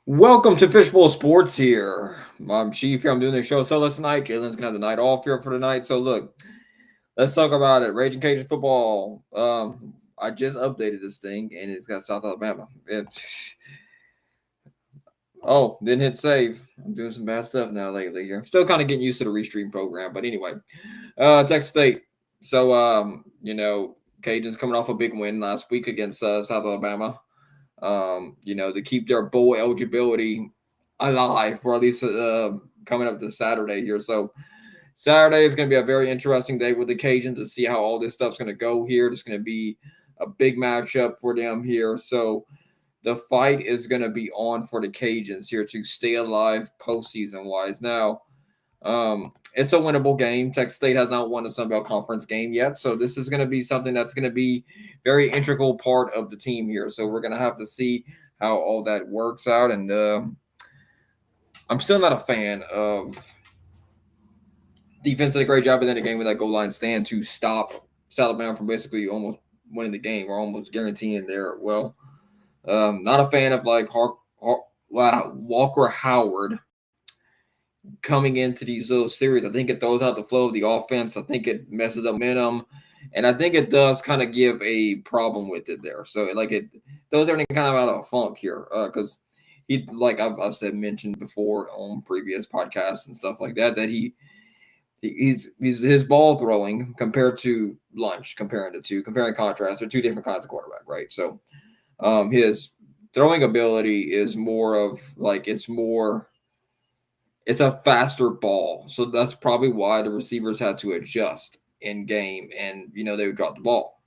Welcome to Fishbowl Sports here. I'm Chief here. I'm doing the show solo tonight. Jalen's gonna have the night off here for tonight. So look, let's talk about it. Raging Cajun football. I just updated this thing and it's got South Alabama. Didn't hit save. I'm doing some bad stuff now lately here. Still kind of getting used to the restream program, but anyway. Texas State. So Cajuns coming off a big win last week against South Alabama. To keep their bowl eligibility alive for at least coming up this Saturday here. So Saturday is going to be a very interesting day with the Cajuns to see how all this stuff's going to go here. It's going to be a big matchup for them here. So the fight is going to be on for the Cajuns here to stay alive postseason wise. Now, it's a winnable game. Texas State has not won a Sun Belt Conference game yet, so this is going to be something that's going to be very integral part of the team here. So we're going to have to see how all that works out. And I'm still not a fan of defense. Did a great job in the game with that goal line stand to stop Alabama from basically almost winning the game or almost guaranteeing their not a fan of Walker Howard coming into these little series. I think it throws out the flow of the offense. I think it messes up momentum, and I think it does kind of give a problem with it there. So it throws everything kind of out of a funk here because he like I've said mentioned before on previous podcasts and stuff like that he's his ball throwing compared to lunch comparing contrast, they're two different kinds of quarterback, right? So his throwing ability is more of like it's a faster ball. So that's probably why the receivers had to adjust in game and they would drop the ball.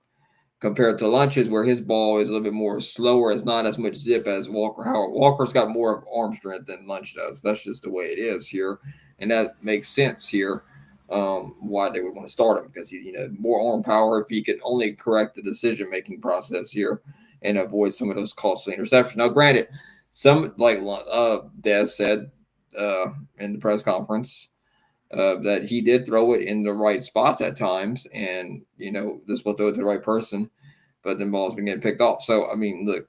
Compared to Lunches where his ball is a little bit more slower, it's not as much zip as Walker Howard. Walker's got more of arm strength than Lunch does. That's just the way it is here. And that makes sense here. Why they would want to start him because he, more arm power if he could only correct the decision making process here and avoid some of those costly interceptions. Now, granted, some like Des said, in the press conference that he did throw it in the right spots at times, and this will throw it to the right person, but then balls been getting picked off. So I mean, look,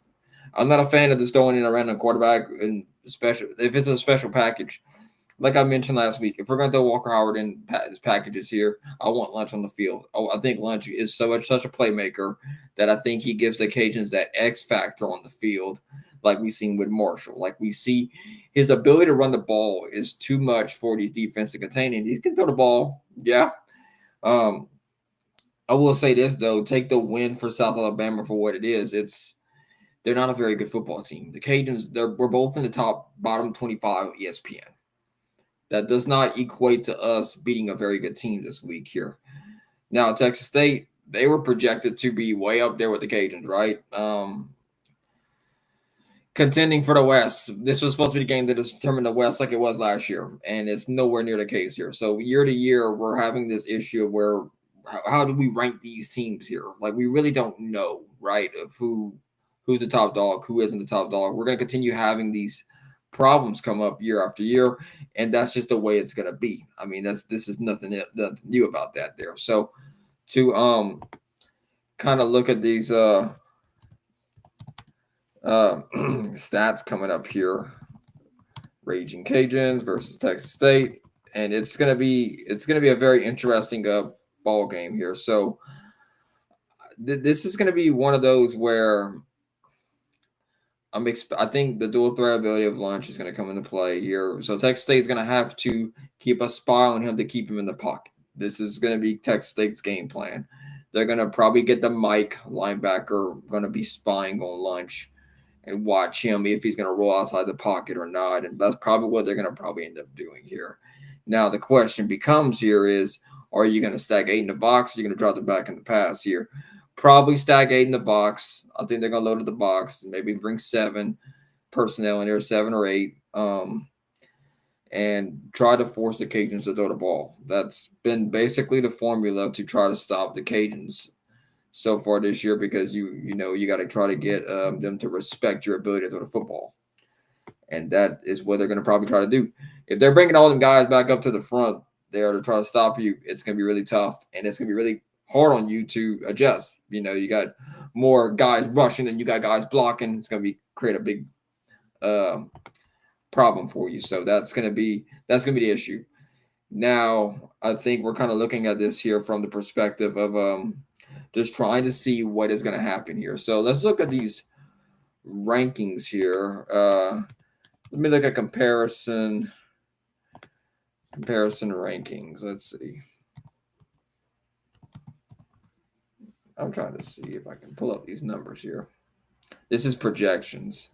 I'm not a fan of just throwing in a random quarterback, and especially if it's a special package. Like I mentioned last week, if we're going to throw Walker Howard in packages here, I want Lunch on the field. I think Lunch is such a playmaker that I think he gives the Cajuns that X factor on the field, like we've seen with Marshall. Like we see his ability to run the ball is too much for these defense to contain. And he can throw the ball, yeah. Um, I will say this though: take the win for South Alabama for what it is. They're not a very good football team. The Cajuns, we're both in the bottom 25 of ESPN. That does not equate to us beating a very good team this week here. Now, Texas State, they were projected to be way up there with the Cajuns, right? Contending for the West. This was supposed to be the game that determined the West like it was last year, and it's nowhere near the case here. So year to year, we're having this issue of where how do we rank these teams here? Like we really don't know, right? Of who's the top dog, who isn't the top dog. We're going to continue having these problems come up year after year, and that's just the way it's going to be. I mean, this is nothing new about that there. So to kind of look at these stats coming up here, Raging Cajuns versus Texas State, and it's gonna be a very interesting ball game here. So this is gonna be one of those where I think the dual threat ability of Lunch is going to come into play here. So Texas State is going to have to keep a spy on him to keep him in the pocket. This is going to be Texas State's game plan. They're going to probably get the Mike linebacker going to be spying on Lunch and watch him if he's going to roll outside the pocket or not. And that's probably what they're going to probably end up doing here. Now the question becomes here is, are you going to stack 8 in the box? Or are you going to drop the back in the pass here? Probably stack 8 in the box. I think they're going to load up the box. Maybe bring 7 personnel in there, 7 or 8, and try to force the Cajuns to throw the ball. That's been basically the formula to try to stop the Cajuns so far this year because you got to try to get them to respect your ability to throw the football, and that is what they're going to probably try to do. If they're bringing all them guys back up to the front there to try to stop you, it's going to be really tough, and it's going to be really hard on you to adjust. You got more guys rushing than you got guys blocking. It's going to create a big problem for you. So that's gonna be the issue. Now, I think we're kind of looking at this here from the perspective of just trying to see what is going to happen here. So let's look at these rankings here. Let me look at comparison rankings. Let's see. I'm trying to see if I can pull up these numbers here. This is projections.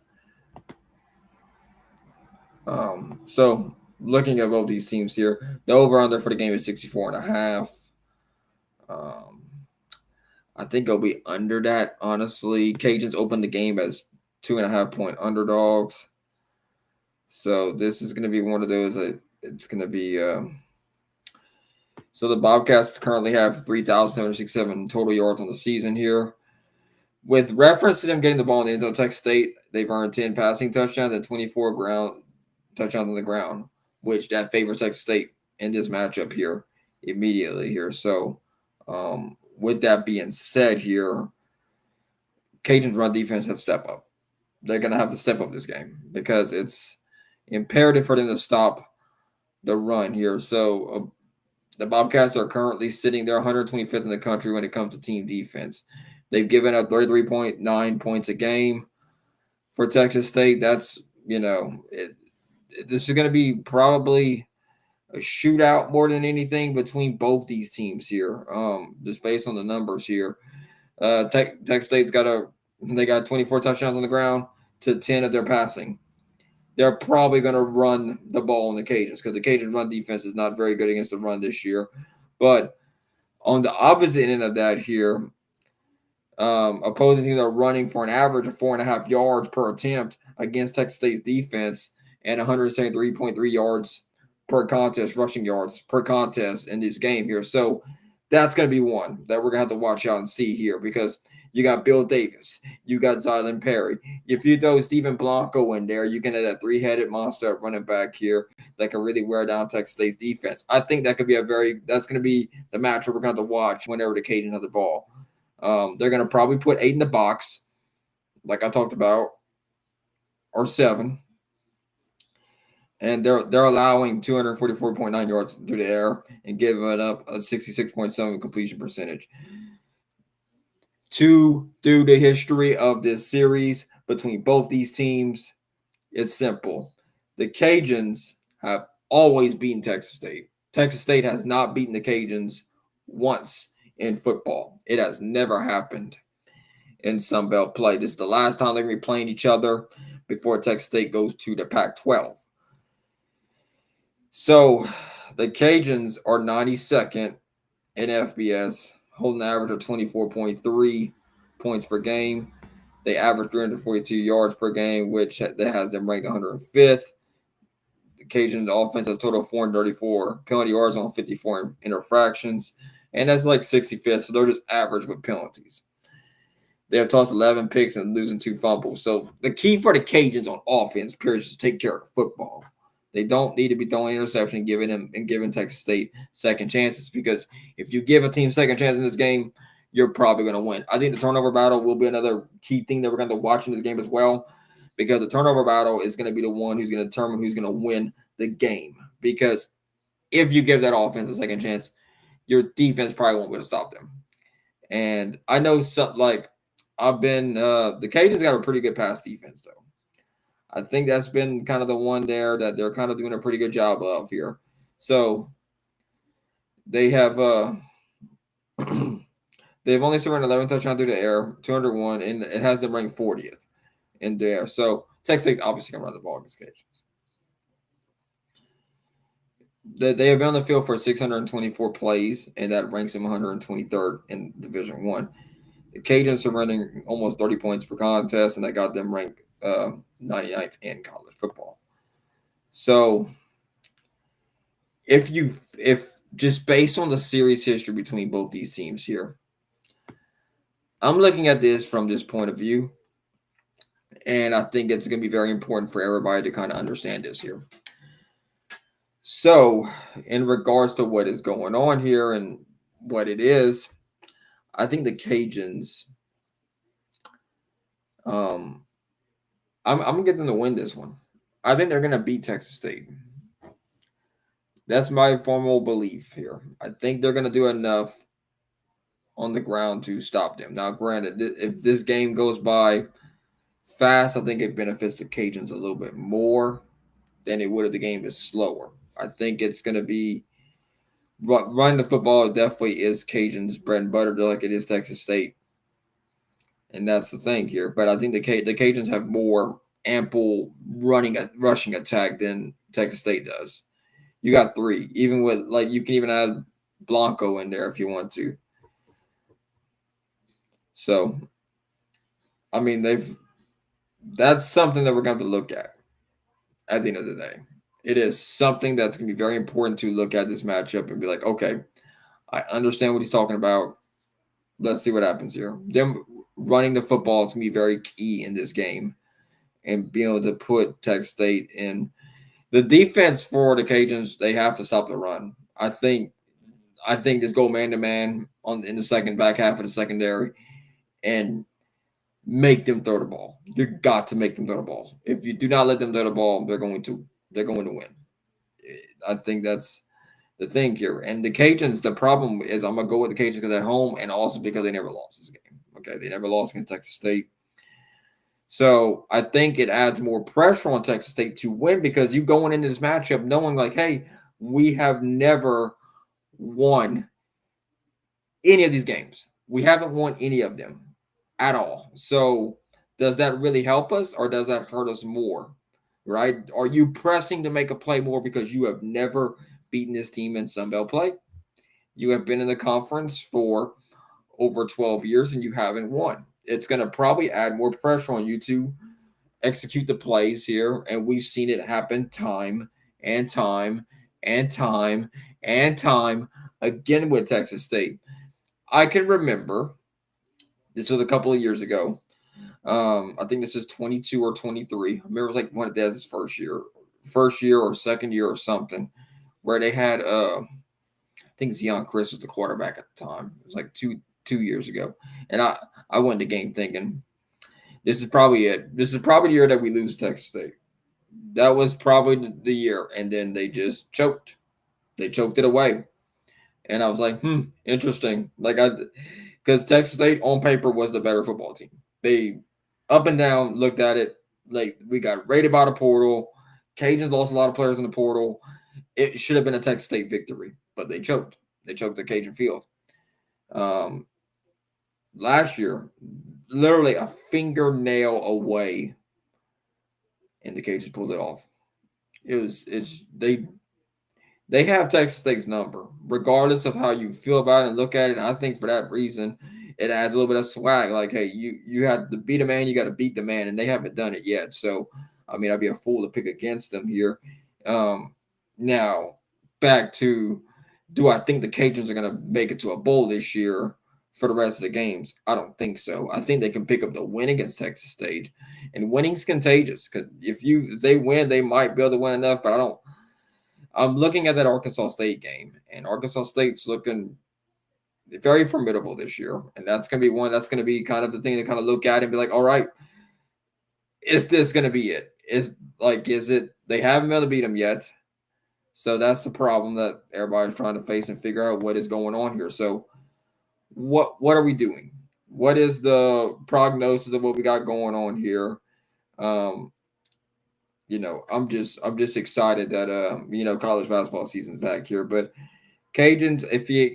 So looking at both these teams here, the over under for the game is 64.5. Um, I think it'll be under that, honestly. Cajuns opened the game as 2.5 point underdogs. So this is going to be one of those. It's going to be. So the Bobcats currently have 3,767 total yards on the season here. With reference to them getting the ball in the end zone, Texas State, they've earned 10 passing touchdowns and 24 ground touchdowns on the ground, which that favors Texas State in this matchup here immediately here. So with that being said here, Cajuns run defense has to step up. They're going to have to step up this game because it's imperative for them to stop the run here. So the Bobcats are currently sitting there 125th in the country when it comes to team defense. They've given up 33.9 points a game for Texas State. That's, this is going to be probably a shootout more than anything between both these teams here, just based on the numbers here. Texas State's got 24 touchdowns on the ground to 10 of their passing. They're probably going to run the ball on the Cajuns because the Cajun run defense is not very good against the run this year. But on the opposite end of that here, opposing teams are running for an average of 4.5 yards per attempt against Texas State's defense and 173.3 yards per contest, rushing yards per contest in this game here. So that's going to be one that we're going to have to watch out and see here because you got Bill Davis, you got Zylan Perry. If you throw Stephen Blanco in there, you can have that three-headed monster at running back here that can really wear down Texas State's defense. I think that could be that's going to be the matchup we're going to have to watch whenever the Cajuns have the ball. They're going to probably put 8 in the box, like I talked about, or 7. And they're allowing 244.9 yards through the air and giving up a 66.7 completion percentage. Through the history of this series between both these teams, it's simple. The Cajuns have always beaten Texas State. Texas State has not beaten the Cajuns once in football. It has never happened in Sun Belt play. This is the last time they're going to be playing each other before Texas State goes to the Pac-12. So the Cajuns are 92nd in FBS, holding an average of 24.3 points per game. They average 342 yards per game, which that has them ranked 105th. The Cajuns offense have a total of 434 penalty yards on 54 infractions, and that's like 65th, so they're just average with penalties. They have tossed 11 picks and losing 2 fumbles. So the key for the Cajuns on offense, period, is to take care of the football. They don't need to be throwing interception and giving Texas State second chances because if you give a team second chance in this game, you're probably going to win. I think the turnover battle will be another key thing that we're going to watch in this game as well because the turnover battle is going to be the one who's going to determine who's going to win the game. Because if you give that offense a second chance, your defense probably won't be able to stop them. And I know the Cajuns got a pretty good pass defense though. I think that's been kind of the one there that they're kind of doing a pretty good job of here. So they have they've only surrendered 11 touchdowns through the air, 201, and it has them ranked 40th in there. So Texas State's obviously gonna run the ball against Cajuns. They have been on the field for 624 plays, and that ranks them 123rd in Division One. The Cajuns are running almost 30 points per contest, and that got them ranked 99th in college football. So if just based on the series history between both these teams here, I'm looking at this from this point of view, and I think it's going to be very important for everybody to kind of understand this here. So in regards to what is going on here and what it is, I think the Cajuns, I'm going to get them to win this one. I think they're going to beat Texas State. That's my formal belief here. I think they're going to do enough on the ground to stop them. Now, granted, if this game goes by fast, I think it benefits the Cajuns a little bit more than it would if the game is slower. I think it's going to be running the football definitely is Cajuns' bread and butter, like it is Texas State, and that's the thing here. But I think the Cajuns have more ample rushing attack than Texas State does. You got three, even with like you can even add Blanco in there if you want to. So I mean that's something that we're going to look at the end of the day. It is something that's going to be very important to look at this matchup and be like, okay, I understand what he's talking about. Let's see what happens here. Them running the football is going to be very key in this game and being able to put Texas State in the defense for the Cajuns. They have to stop the run. I think just go man to man on in the second back half of the secondary and make them throw the ball. You got to make them throw the ball. If you do not let them throw the ball, they're going to win. I think that's the thing here. And the Cajuns, the problem is I'm gonna go with the Cajuns because at home and also because they never lost this game. Okay, they never lost against Texas State. So I think it adds more pressure on Texas State to win because you going into this matchup knowing like, hey, we have never won any of these games. We haven't won any of them at all. So does that really help us or does that hurt us more? Right? Are you pressing to make a play more because you have never beaten this team in Sunbelt play? You have been in the conference for over 12 years and you haven't won. It's going to probably add more pressure on you to execute the plays here. And we've seen it happen time and time and time and time again with Texas State. I can remember this was a couple of years ago. I think this is 22 or 23. I remember it was like one of Dez's first year or second year or something, where they had I think Zion Chris was the quarterback at the time. It was like two years ago, and I went to game thinking this is probably it. This is probably the year that we lose Texas State. That was probably the year, and then they just choked. They choked it away, and I was like, interesting. Because Texas State on paper was the better football team. They up and down looked at it like we got raided by the portal. Cajuns lost a lot of players in the portal. It should have been a Texas State victory, but they choked. They choked the Cajun field. Um, Last year, literally a fingernail away, and the Cajuns pulled it off. It's they have Texas State's number, regardless of how you feel about it and look at it. And I think for that reason, it adds a little bit of swag. Like, hey, you have to beat a man, you got to beat the man, and they haven't done it yet. So, I mean, I'd be a fool to pick against them here. Now, back to, do I think the Cajuns are going to make it to a bowl this year for the rest of the games? I don't think so. I think they can pick up the win against Texas State, and winning's contagious. Because if they win, they might be able to win enough. But I don't. I'm looking at that Arkansas State game, and Arkansas State's looking very formidable this year, and that's going to be one. That's going to be kind of the thing to kind of look at and be like, all right, is this going to be it? Is it? They haven't been able to beat them yet, so that's the problem that everybody's trying to face and figure out what is going on here. So, what are we doing? What is the prognosis of what we got going on here? Um, I'm just excited that college basketball season's back here, but Cajuns,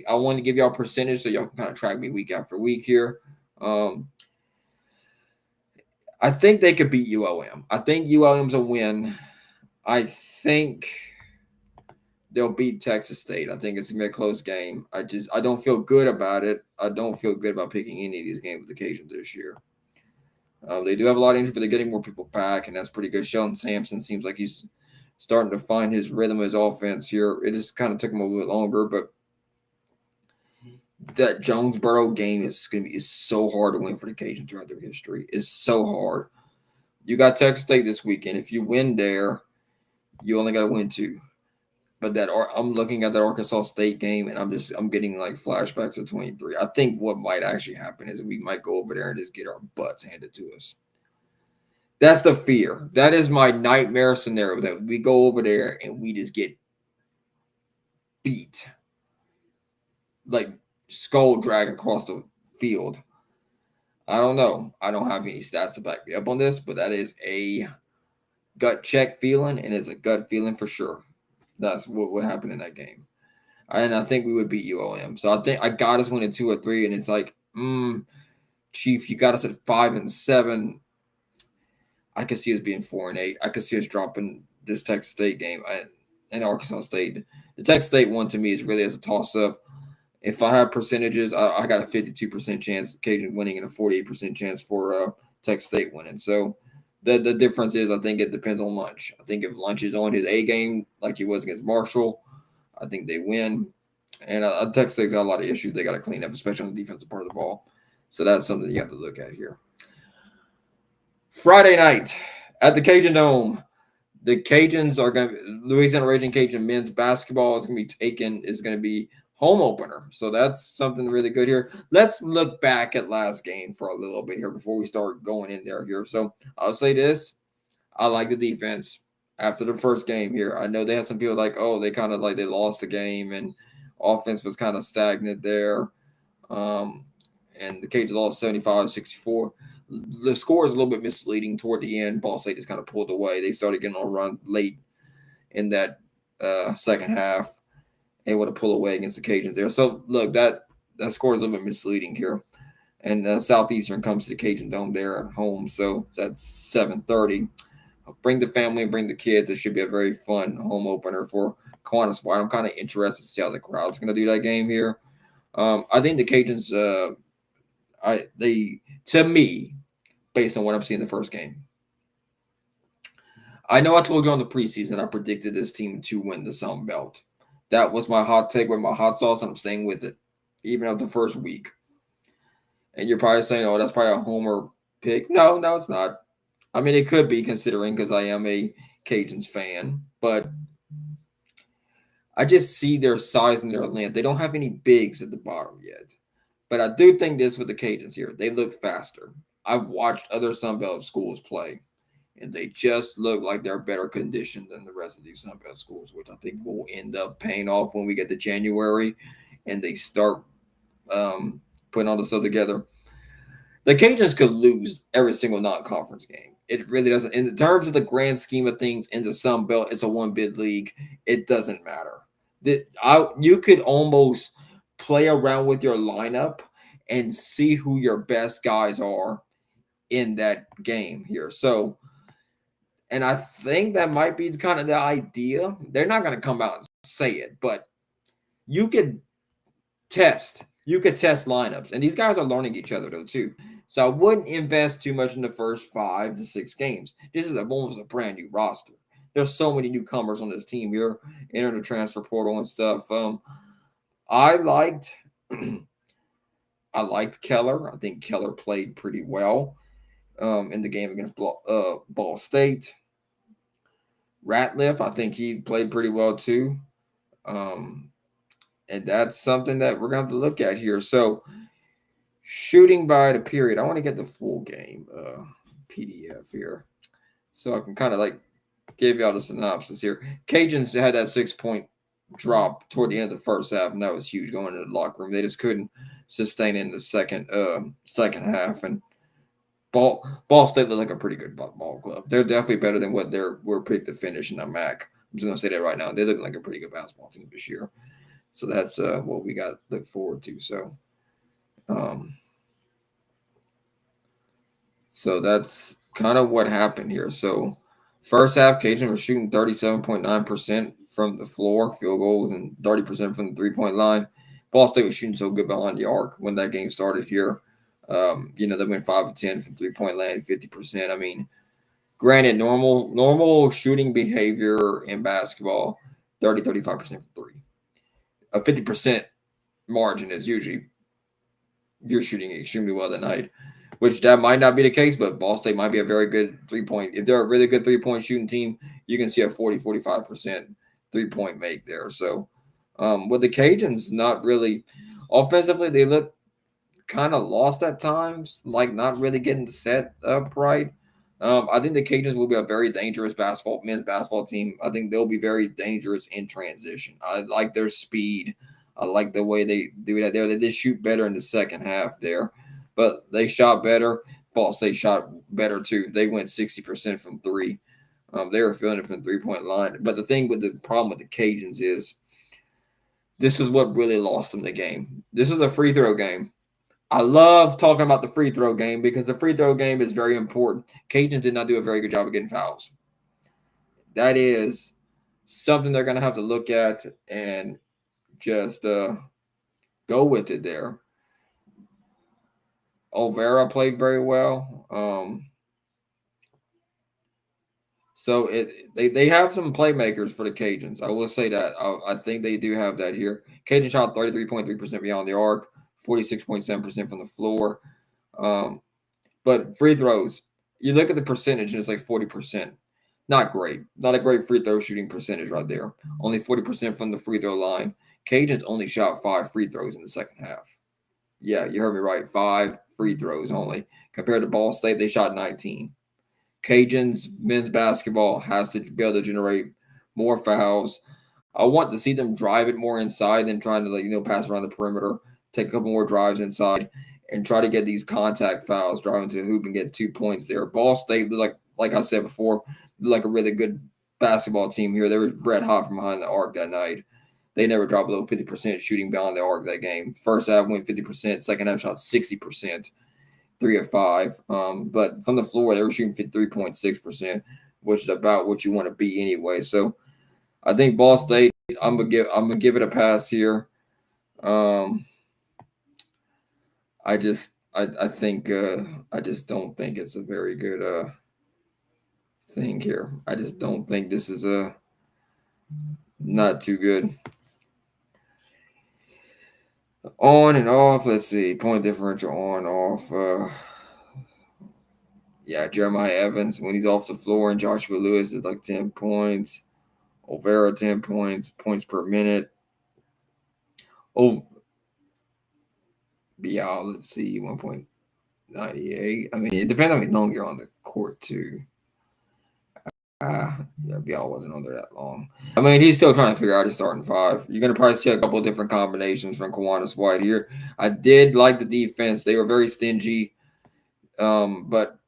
I want to give y'all percentage so y'all can kind of track me week after week here. Um, I think they could beat ULM. I think ULM's a win. I think they'll beat Texas State. I think it's gonna be a close game. I don't feel good about it. I don't feel good about picking any of these games with the Cajuns this year. They do have a lot of injury, but they're getting more people back, and that's pretty good. Sheldon Sampson seems like he's starting to find his rhythm, his offense here. It just kind of took him a little bit longer, but that Jonesboro game is so hard to win for the Cajuns throughout their history. It's so hard. You got Texas State this weekend. If you win there, you only got to win two. But I'm looking at that Arkansas State game, and I'm getting like flashbacks of 23. I think what might actually happen is we might go over there and just get our butts handed to us. That's the fear. That is my nightmare scenario that we go over there and we just get beat, like skull drag across the field. I don't know. I don't have any stats to back me up on this, but that is a gut check feeling, and it's a gut feeling for sure. That's what would happen in that game. And I think we would beat UOM. So I think I got us winning 2 or 3, and it's like, Chief, you got us at 5-7. I could see us being 4-8. I could see us dropping this Texas State game and Arkansas State. The Texas State one to me is really as a toss up. If I have percentages, I got a 52% chance of Cajun winning and a 48% chance for Texas State winning. So the difference is I think it depends on Lunch. I think if Lunch is on his A game like he was against Marshall, I think they win. And Texas State's got a lot of issues they got to clean up, especially on the defensive part of the ball. So that's something you have to look at here. Friday night at the Cajundome, the Cajuns are going to Louisiana Ragin Cajun men's basketball is going to be home opener. So that's something really good here. Let's look back at last game for a little bit here before we start going in there here. So I'll say this. I like the defense after the first game here. I know they had some people like, oh, they kind of like they lost the game and offense was kind of stagnant there. Um, and the Cajuns lost 75-64. The score is a little bit misleading toward the end. Ball State just kind of pulled away. They started getting on a run late in that second half, able to pull away against the Cajuns there. So look, that score is a little bit misleading here. And Southeastern comes to the Cajundome there at home, so that's 7:30. Bring the family, bring the kids. It should be a very fun home opener for Kiwanis White. I'm kind of interested to see how the crowd's going to do that game here. I think the Cajuns, to me, based on what I'm seeing in the first game, I know I told you on the preseason I predicted this team to win the Sun Belt. That was my hot take with my hot sauce, and I'm staying with it, even after the first week. And you're probably saying, "Oh, that's probably a homer pick." No, it's not. I mean, it could be considering because I am a Cajuns fan, but I just see their size and their length. They don't have any bigs at the bottom yet. But I do think this with the Cajuns here. They look faster. I've watched other Sun Belt schools play, and they just look like they're better conditioned than the rest of these Sun Belt schools, which I think will end up paying off when we get to January and they start putting all the stuff together. The Cajuns could lose every single non-conference game. It really doesn't. In terms of the grand scheme of things in the Sun Belt, it's a one-bid league. It doesn't matter. You could almost play around with your lineup and see who your best guys are in that game here. So, and I think that might be kind of the idea. They're not going to come out and say it, but you could test. You could test lineups, and these guys are learning each other though too. So I wouldn't invest too much in the first 5 to 6 games. This is almost a brand new roster. There's so many newcomers on this team. You're entering the transfer portal and stuff. I liked, I liked Keller. I think Keller played pretty well in the game against Ball State. Ratliff, I think he played pretty well too. Um, and that's something that we're going to have to look at here. So, shooting by the period, I want to get the full game PDF here so I can kind of like give y'all the synopsis here. Cajuns had that 6-point drop toward the end of the first half, and that was huge going into the locker room. They just couldn't sustain it in the second half, and Ball State looked like a pretty good ball club. They're definitely better than what we're picked to finish in the MAC. I'm just gonna say that right now. They look like a pretty good basketball team this year. So that's what we got to look forward to. Um, so that's kind of what happened here. So first half, Cajun was shooting 37.9% from the floor, field goals, and 30% from the 3-point line. Ball State was shooting so good behind the arc when that game started here. They went 5 of 10 from 3-point land, 50%. I mean, granted, normal shooting behavior in basketball, 35% from three. A 50% margin is usually you're shooting extremely well that night, which that might not be the case, but Ball State might be a very good 3-point. If they're a really good 3-point shooting team, you can see a 45% 3-point make there. So with the Cajuns, not really offensively, they look kind of lost at times, like not really getting the set up right. I think the Cajuns will be a very dangerous men's basketball team. I think they'll be very dangerous in transition. I like their speed. I like the way they do that there. They did shoot better in the second half there, but they shot better. Ball State shot better too. They went 60% from three. They were feeling it from the 3 point line. But the thing with the problem with the Cajuns is this is what really lost them the game. This is a free throw game. I love talking about the free throw game because the free throw game is very important. Cajuns did not do a very good job of getting fouls. That is something they're going to have to look at and just go with it there. Olvera played very well. So they have some playmakers for the Cajuns. I will say that. I think they do have that here. Cajun shot 33.3% beyond the arc, 46.7% from the floor. But free throws, you look at the percentage and it's like 40%. Not great. Not a great free throw shooting percentage right there. Only 40% from the free throw line. Cajuns only shot 5 free throws in the second half. Yeah, you heard me right. 5 free throws only. Compared to Ball State, they shot 19. Cajuns men's basketball has to be able to generate more fouls. I want to see them drive it more inside than trying to pass around the perimeter, take a couple more drives inside, and try to get these contact fouls, driving to the hoop and get 2 points there. Ball State, like I said before, like a really good basketball team here. They were red hot from behind the arc that night. They never dropped below 50% shooting beyond the arc that game. First half went 50%, second half shot 60%, 3 of 5. But from the floor, they were shooting 53.6%, which is about what you want to be anyway. So I think Ball State, I'm gonna give it a pass here. Um, I think I just don't think it's a very good thing here. I just don't think this is a not too good. On and off. Let's see. Point differential on off. Yeah, Jeremiah Evans when he's off the floor and Joshua Lewis is like 10 points. Olvera 10 points. Points per minute. Oh, yeah. Let's see. 1.98. I mean, it depends on how long you're on the court too. Yeah, Bial wasn't on there that long. I mean, he's still trying to figure out his starting five. You're gonna probably see a couple of different combinations from Kiwanis White here. I did like the defense; they were very stingy, but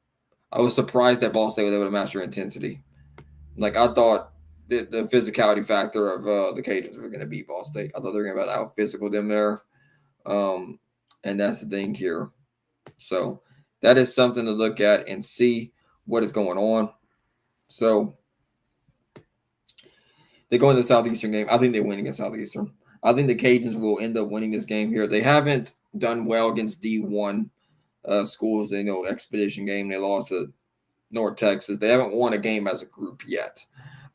I was surprised that Ball State was able to match their intensity. Like I thought, the physicality factor of the Cajuns were gonna beat Ball State. I thought they were gonna out physical them there, um, and that's the thing here. So that is something to look at and see what is going on. So they go into the Southeastern game. I think they win against Southeastern. I think the Cajuns will end up winning this game here. They haven't done well against D1 schools. They know Expedition game. They lost to North Texas. They haven't won a game as a group yet.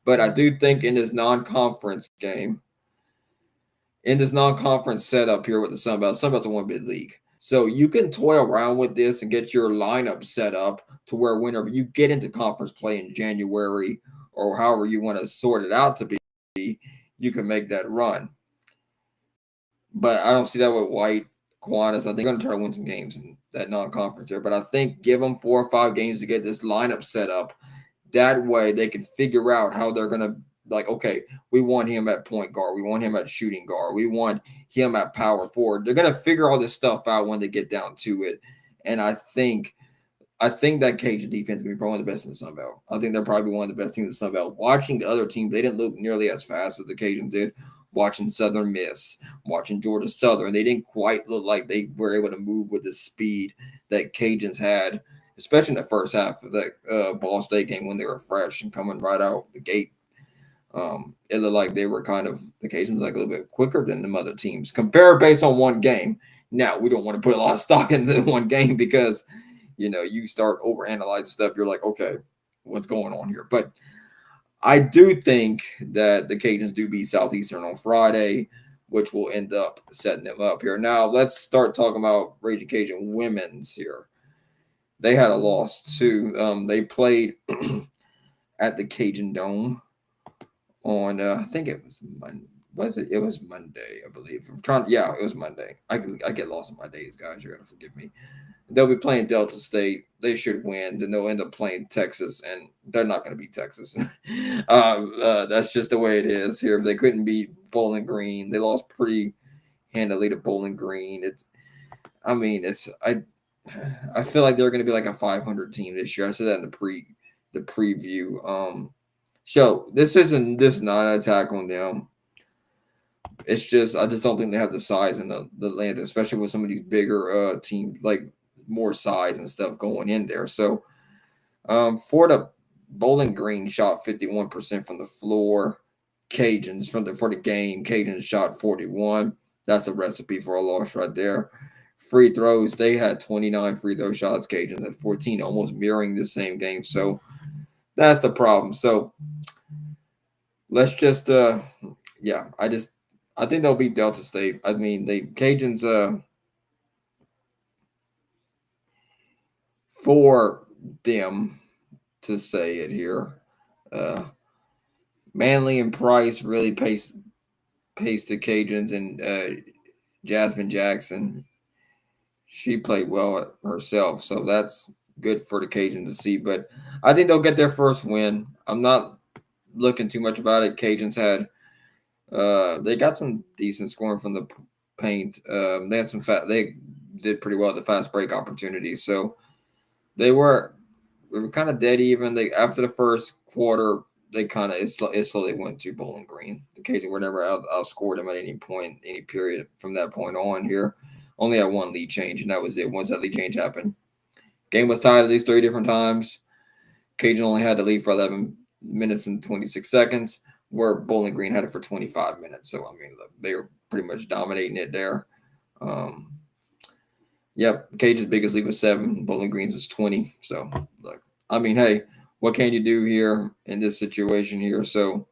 But I do think in this non-conference game, in this non-conference setup here with the Sun Belt's a one-bid league. So you can toy around with this and get your lineup set up to where whenever you get into conference play in January or however you want to sort it out to be, you can make that run. But I don't see that with White, Kiwanis. I think they're going to try to win some games in that non-conference there. But I think give them 4 or 5 games to get this lineup set up. That way they can figure out how they're going to, like, okay, we want him at point guard. We want him at shooting guard. We want him at power forward. They're going to figure all this stuff out when they get down to it. And I think that Cajun defense is going to be probably one of the best in the Sun Belt. I think they're probably one of the best teams in the Sun Belt. Watching the other teams, they didn't look nearly as fast as the Cajuns did. Watching Southern Miss, watching Georgia Southern, they didn't quite look like they were able to move with the speed that Cajuns had, especially in the first half of that Ball State game when they were fresh and coming right out the gate. It looked like they were kind of the Cajuns like a little bit quicker than the other teams. Compared based on one game. Now we don't want to put a lot of stock into one game because you start over analyzing stuff. You're like, okay, what's going on here? But I do think that the Cajuns do beat Southeastern on Friday, which will end up setting them up here. Now let's start talking about Ragin Cajun women's here. They had a loss too. They played at the Cajundome on I think it was Monday. Was it? It was Monday, I believe. It was Monday. I get lost in my days, guys. You gotta forgive me. They'll be playing Delta State. They should win. Then they'll end up playing Texas, and they're not going to beat Texas. That's just the way it is here. They couldn't beat Bowling Green. They lost pretty handily to Bowling Green. I mean, I feel like they're going to be like a 500 team this year. I said that in the preview. So this is not an attack on them. It's just I just don't think they have the size and the land, especially with some of these bigger teams, like more size and stuff going in there. So for the Bowling Green shot 51% from the floor. Cajuns for the game. Cajuns shot 41. That's a recipe for a loss right there. Free throws, they had 29 free throw shots. Cajuns had 14, almost mirroring the same game. So that's the problem. So let's just yeah, I think they'll beat Delta State. I mean, the Cajuns for them to say it here. Uh Manley and Price really paced the Cajuns, and Jasmine Jackson, she played well herself, so that's good for the Cajuns to see. But I think they'll get their first win. I'm not looking too much about it. Cajuns had they got some decent scoring from the paint. They had they did pretty well at the fast break opportunities. So they were we were kind of dead even. They after the first quarter, they kind of it slowly went to Bowling Green. The Cajuns were never outscored them at any point, any period from that point on. Here, only had one lead change, and that was it. Once that lead change happened, game was tied at least 3 different times. Cajun only had the lead for 11 minutes and 26 seconds, where Bowling Green had it for 25 minutes. So I mean, look, they were pretty much dominating it there. Um, Yep, Cage's biggest lead was 7. Bowling Green's is 20. So, look, I mean, hey, what can you do here in this situation here? So,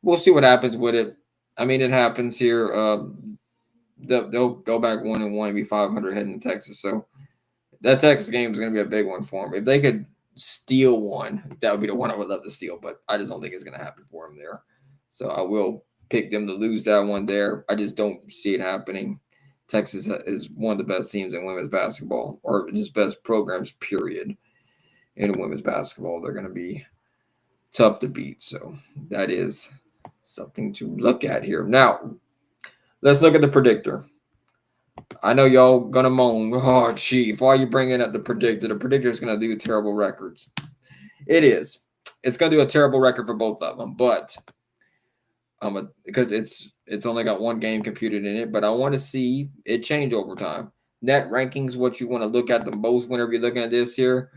we'll see what happens with it. I mean, it happens here. They'll go back 1-1 and be 500 heading to Texas. So, that Texas game is going to be a big one for them. If they could steal one, that would be the one I would love to steal. But I just don't think it's going to happen for them there. So, I will pick them to lose that one there. I just don't see it happening. Texas is one of the best teams in women's basketball, or just best programs, period, in women's basketball. They're going to be tough to beat. So that is something to look at here. Now, let's look at the predictor. I know y'all going to moan, oh, Chief, why are you bringing up the predictor? The predictor is going to do terrible records. It is. It's going to do a terrible record for both of them, but because it's only got one game computed in it, but I want to see it change over time. Net rankings, what you want to look at the most whenever you're looking at this here.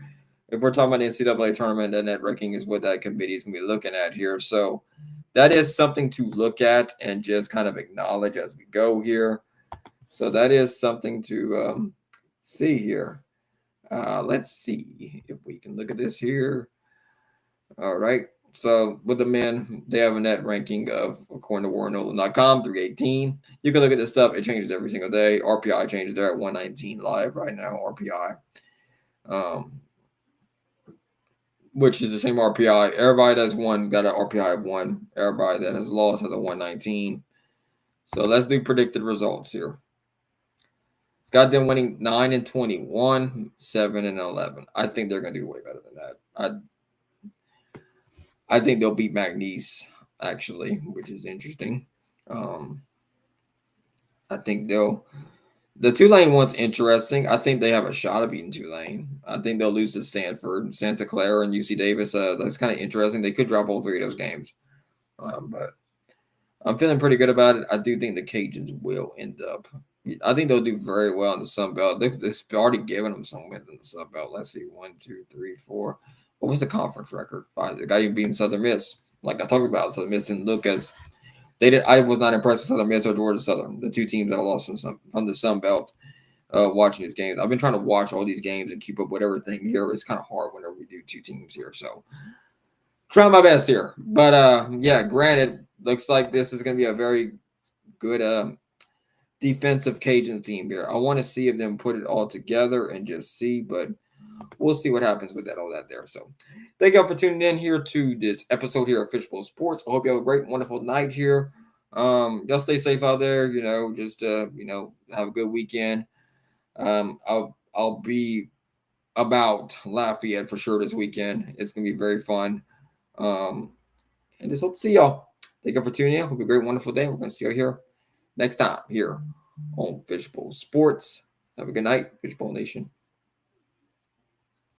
If we're talking about the NCAA tournament, the net ranking is what that committee is going to be looking at here. So that is something to look at and just kind of acknowledge as we go here. So that is something to see here. Let's see if we can look at this here. All right. So with the men, they have a net ranking of, according to WarrenNolan.com, 318. You can look at this stuff. It changes every single day. RPI changes. They're at 119 live right now, RPI, which is the same RPI. Everybody that's won got an RPI of 1. Everybody that has lost has a 119. So let's do predicted results here. It's got them winning 9-21, 7-11. I think they're going to do way better than that. I think they'll beat McNeese, actually, which is interesting. I think the Tulane one's interesting. I think they have a shot of beating Tulane. I think they'll lose to Stanford, Santa Clara, and UC Davis. That's kind of interesting. They could drop all 3 of those games. But I'm feeling pretty good about it. I do think the Cajuns will end up. I think they'll do very well in the Sun Belt. They've already given them some wins in the Sun Belt. Let's see, 1, 2, 3, 4. What was the conference record? 5. The guy even beating Southern Miss. Like I talked about, Southern Miss didn't look as they did. I was not impressed with Southern Miss or Georgia Southern, the 2 teams that I lost from the Sun Belt. Watching these games, I've been trying to watch all these games and keep up with everything here. It's kind of hard whenever we do 2 teams here, so trying my best here. But yeah, granted, looks like this is going to be a very good defensive Cajuns team here. I want to see if them put it all together and just see, but we'll see what happens with all that there. So thank y'all for tuning in here to this episode here of Fishbowl Sports. I hope you have a great, wonderful night here. Y'all stay safe out there. Just have a good weekend. I'll be about Lafayette for sure this weekend. It's gonna be very fun. And just hope to see y'all. Thank you for tuning in. Hope you have a great, wonderful day. We're gonna see you here next time here on Fishbowl Sports. Have a good night, Fishbowl Nation.